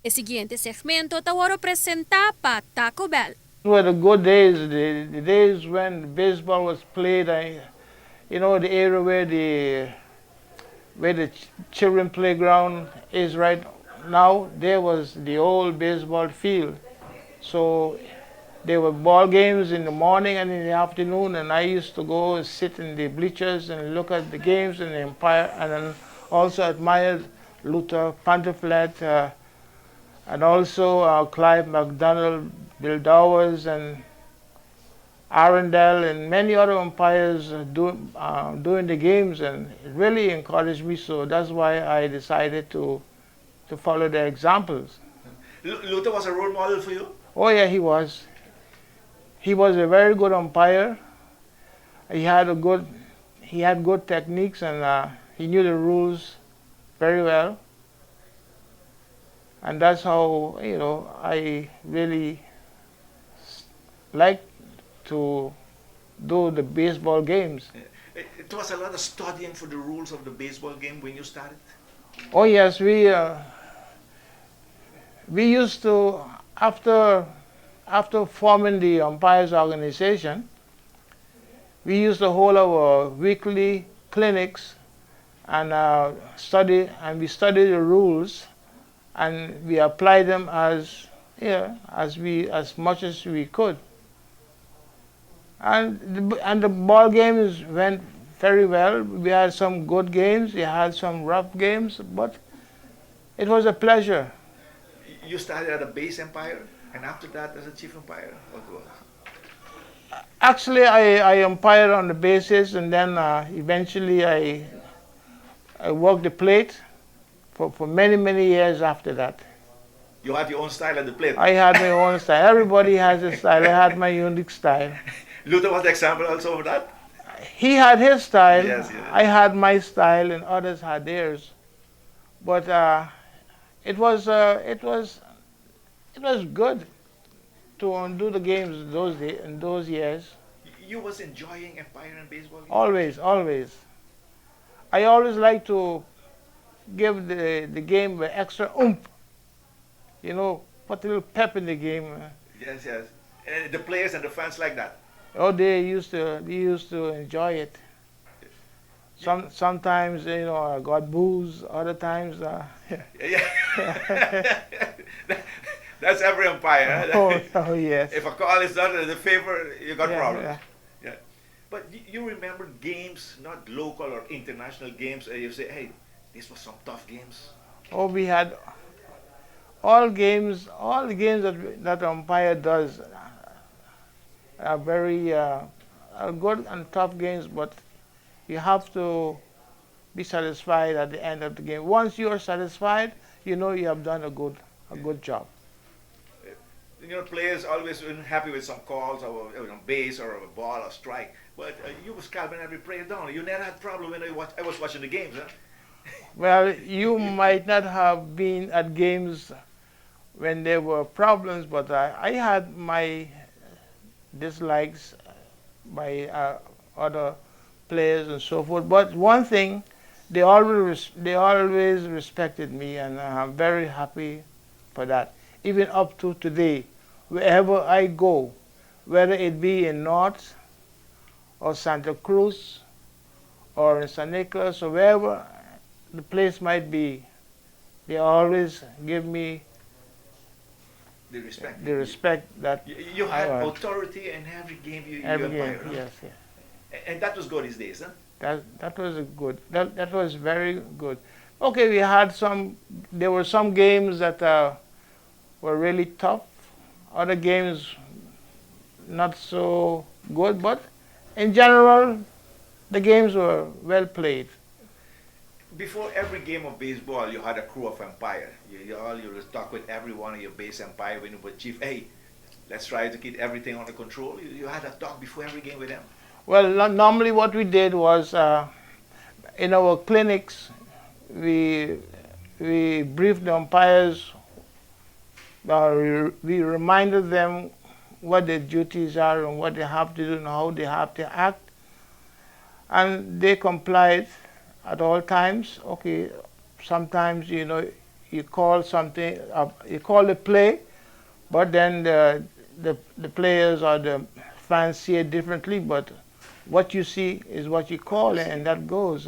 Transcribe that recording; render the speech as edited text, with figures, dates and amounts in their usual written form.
E siguiente segmento tawaro presenta pa Taco Bell. Were the good days, the days when baseball was played. The area where the children playground is right now. There was the old baseball field. So there were ball games in the morning and in the afternoon, and I used to go and sit in the bleachers and look at the games in the Empire, and then also admired Luther Pantoflat, and also Clive McDonald, Bill Dowers, and Arundel, and many other umpires doing the games, and it really encouraged me. So that's why I decided to follow their examples. Luther was a role model for you? Oh yeah, he was. He was a very good umpire. He had a good, he had good techniques, and he knew the rules very well. And that's how I really like to do the baseball games. It was a lot of studying for the rules of the baseball game when you started. Oh yes, we used to, after forming the umpires organization, we used to hold our weekly clinics and we study the rules, and we apply them as much as we could. And the ball games went very well. We had some good games. We had some rough games, but it was a pleasure. You started at a base umpire, and after that as a chief umpire. What was? Actually, I umpired on the bases, and then eventually I worked the plate for many years after that. You had your own style at the plate. I had my own style. Everybody has a style. I had my unique style. Luther was the example also of that. He had his style. Yes, yes. I had my style, and others had theirs. But it was good to do the games in those years. You was enjoying umpire and baseball games? Always, always. I always like to give the game an extra oomph. Put a little pep in the game. Yes, yes. And the players and the fans like that. Oh, they used to enjoy it. Sometimes I got booze. Other times, Yeah. That's every umpire. Huh? oh yes. If a call is not in the favor, you got Yeah, problems. yeah. Yeah. But you remember games, not local or international games, and you say, hey, this was some tough games. Oh, we had all the games that umpire does are very are good and tough games, but you have to be satisfied at the end of the game. Once you are satisfied, you know you have done a good job. Players always happy with some calls or base or a ball or strike. But you was calming every player down. You never had problem when I was watching the games, huh? Well, you might not have been at games when there were problems, but I had my dislikes by other players and so forth. But one thing, they always respected me, and I'm very happy for that. Even up to today, wherever I go, whether it be in North or Santa Cruz or in San Nicolas or wherever the place might be, they always give me The respect. the respect that You I had earned. authority in every game you Every umpire, game. huh? Yes, yes. And that was good these days, huh? That was a good. That was very good. Okay, we had some. There were some games that were really tough. Other games not so good, but in general, the games were well played. Before every game of baseball, you had a crew of umpire. You would talk with every one of your base umpire when you were chief. Hey, let's try to keep everything under control. You had a talk before every game with them. Well, normally what we did was in our clinics, we briefed the umpires. We reminded them what their duties are and what they have to do and how they have to act, and they complied at all times. Okay, sometimes you call something, you call a play, but then the players or the fans see it differently. But what you see is what you call, and that goes.